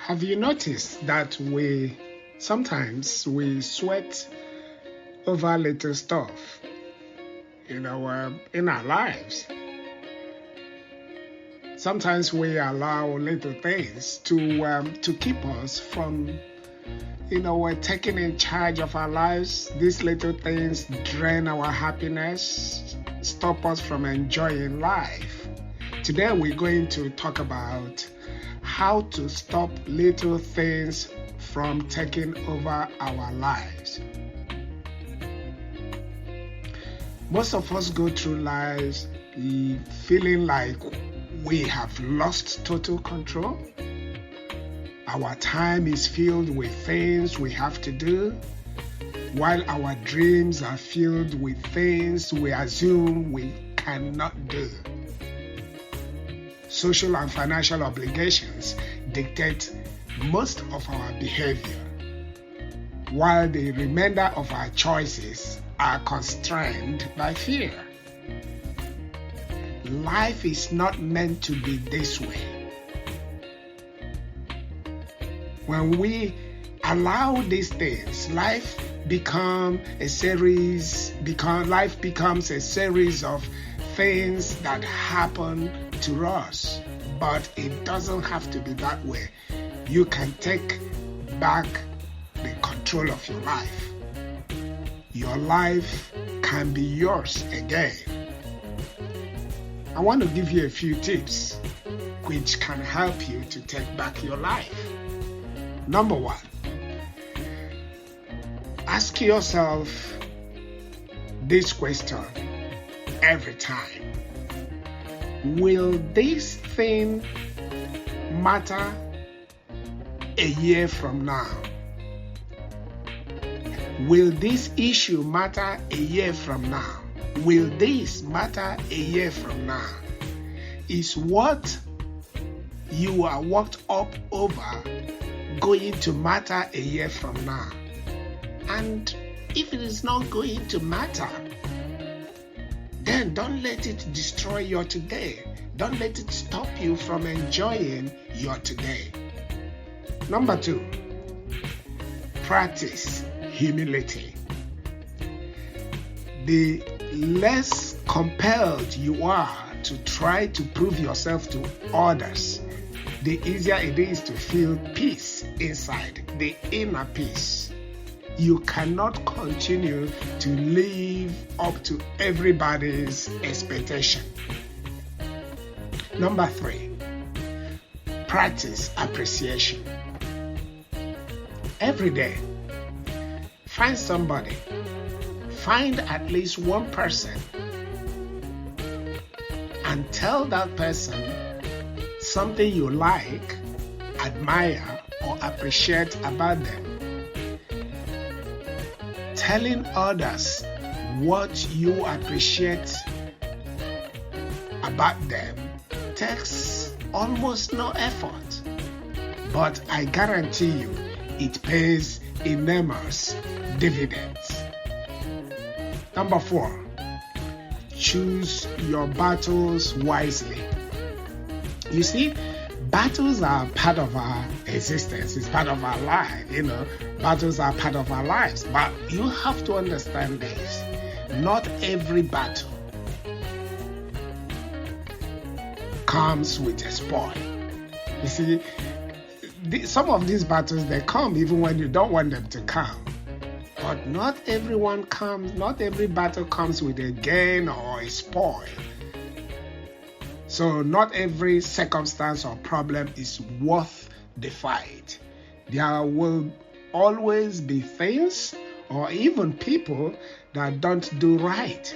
Have you noticed that sometimes we sweat over little stuff in our lives? Sometimes we allow little things to keep us from taking in charge of our lives. These little things drain our happiness, stop us from enjoying life. Today we're going to talk about how to stop little things from taking over our lives. Most of us go through lives feeling like we have lost total control. Our time is filled with things we have to do, while our dreams are filled with things we assume we cannot do. Social and financial obligations dictate most of our behavior, while the remainder of our choices are constrained by fear. Life is not meant to be this way. When we allow these things, life becomes a series of things that happen to us, but it doesn't have to be that way. You can take back the control of your life. Your life can be yours again. I want to give you a few tips which can help you to take back your life. Number one, ask yourself this question every time. Will this thing matter a year from now? Will this issue matter a year from now? Will this matter a year from now? Is what you are worked up over going to matter a year from now? And if it is not going to matter, then don't let it destroy your today. Don't let it stop you from enjoying your today. Number two, practice humility. The less compelled you are to try to prove yourself to others, the easier it is to feel peace inside, the inner peace. You cannot continue to live up to everybody's expectation. Number three, practice appreciation. Every day, find at least one person and tell that person something you like, admire, or appreciate about them. Telling others what you appreciate about them takes almost no effort, but I guarantee you it pays enormous dividends. Number four, choose your battles wisely. You see, battles are part of our existence. It's part of our life, Battles are part of our lives. But you have to understand this. Not every battle comes with a spoil. You see, some of these battles, they come even when you don't want them to come. But not every battle comes with a gain or a spoil. So not every circumstance or problem is worth the fight. There will always be things or even people that don't do right.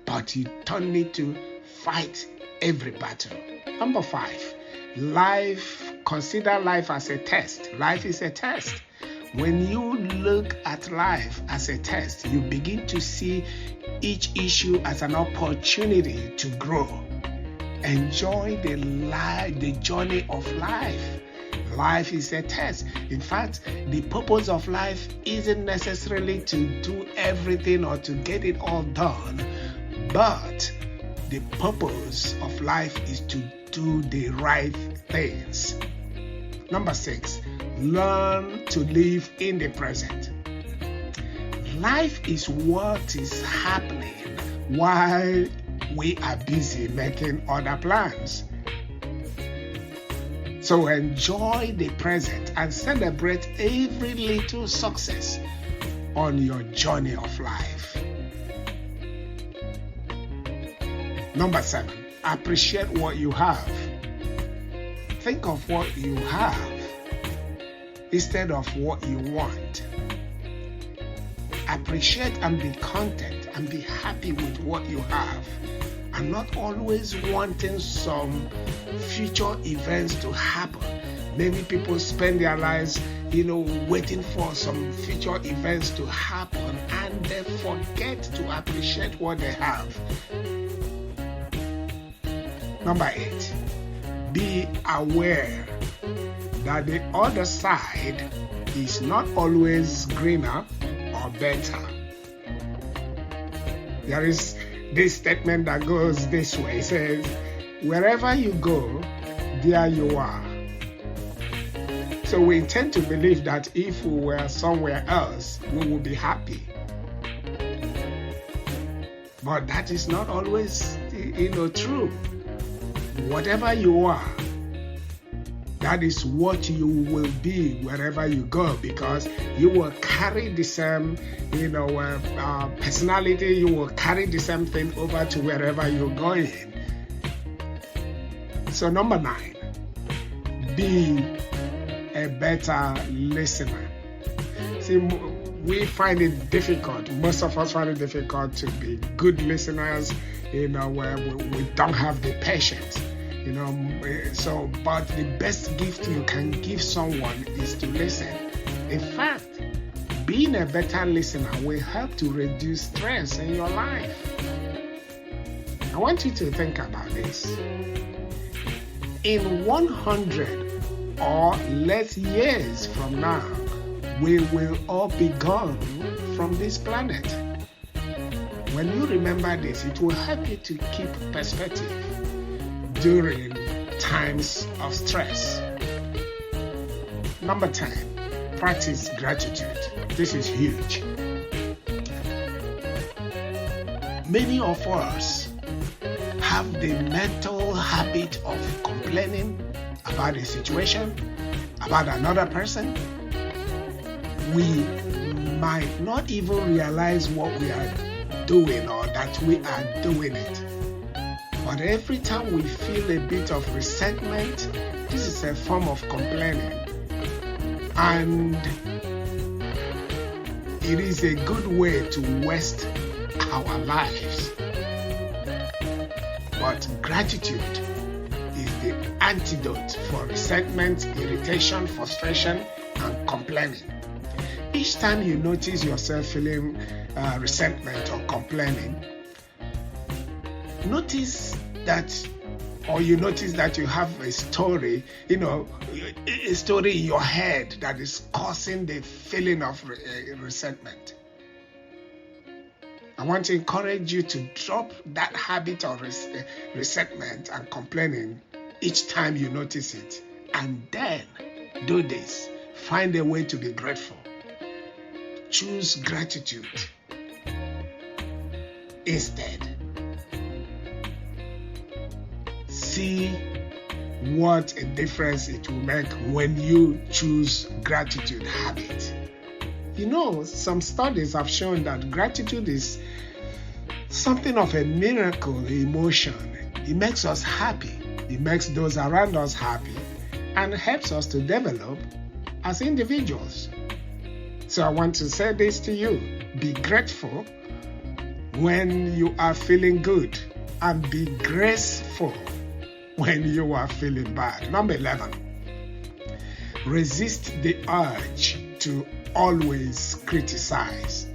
But you don't need to fight every battle. Number five, consider life as a test. Life is a test. When you look at life as a test, you begin to see each issue as an opportunity to grow. Enjoy the journey of life. Life is a test. In fact, the purpose of life isn't necessarily to do everything or to get it all done, but the purpose of life is to do the right things. Number 6, learn to live in the present. Life is what is happening while we are busy making other plans. So enjoy the present and celebrate every little success on your journey of life. Number 7, appreciate what you have. Think of what you have instead of what you want. Appreciate and be content and be happy with what you have, and not always wanting some future events to happen. Many people spend their lives, waiting for some future events to happen, and they forget to appreciate what they have. Number 8, be aware that the other side is not always greener or better. There is this statement that goes this way. It says, wherever you go, there you are. So we tend to believe that if we were somewhere else, we would be happy. But that is not always, true. Whatever you are, that is what you will be wherever you go, because you will carry the same, personality. You will carry the same thing over to wherever you're going. So number 9, be a better listener. See, we find it difficult. Most of us find it difficult to be good listeners, where we don't have the patience. But the best gift you can give someone is to listen. In fact, being a better listener will help to reduce stress in your life. I want you to think about this. In 100 or less years from now, we will all be gone from this planet. When you remember this, it will help you to keep perspective during times of stress. Number 10, practice gratitude. This is huge. Many of us have the mental habit of complaining about a situation, about another person. We might not even realize what we are doing or that we are doing it. But every time we feel a bit of resentment, this is a form of complaining. And it is a good way to waste our lives. But gratitude is the antidote for resentment, irritation, frustration, and complaining. Each time you notice yourself feeling resentment or complaining, notice that you have a story, a story in your head that is causing the feeling of resentment. I want to encourage you to drop that habit of resentment and complaining each time you notice it. And then do this. Find a way to be grateful. Choose gratitude instead. See what a difference it will make when you choose gratitude habit. Some studies have shown that gratitude is something of a miracle emotion. It makes us happy. It makes those around us happy and helps us to develop as individuals. So I want to say this to you. Be grateful when you are feeling good, and be graceful when you are feeling bad. Number 11, resist the urge to always criticize.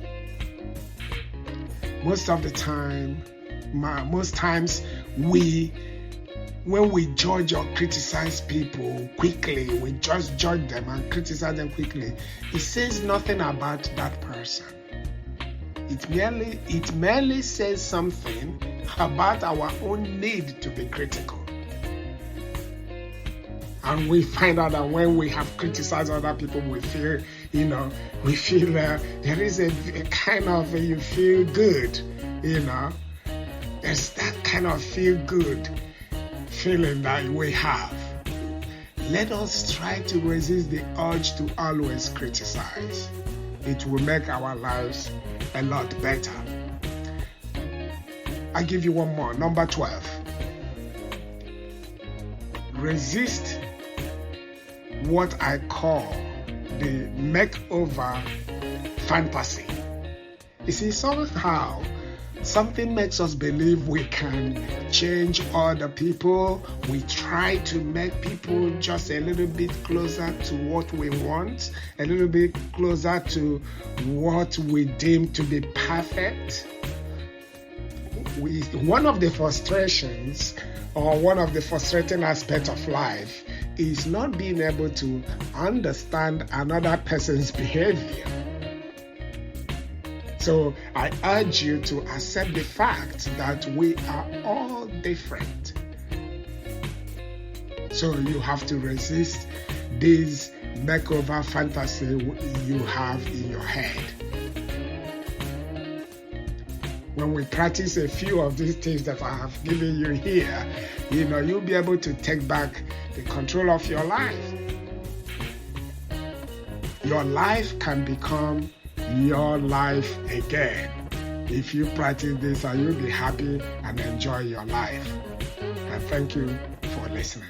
Most times when we judge or criticize people quickly, we just judge them and criticize them quickly. It says nothing about that person. It merely says something about our own need to be critical. And we find out that when we have criticized other people, we feel, there is a kind of, you feel good, There's that kind of feel good feeling that we have. Let us try to resist the urge to always criticize. It will make our lives a lot better. I'll give you one more. Number 12. Resist what I call the makeover fantasy. You see, somehow, something makes us believe we can change other people. We try to make people just a little bit closer to what we want, a little bit closer to what we deem to be perfect. One of the frustrations or one of the frustrating aspects of life is not being able to understand another person's behavior. So I urge you to accept the fact that we are all different. So you have to resist this makeover fantasy you have in your head. When we practice a few of these things that I have given you here, you'll be able to take back the control of your life. Your life can become your life again. If you practice this, and you'll be happy and enjoy your life. And thank you for listening.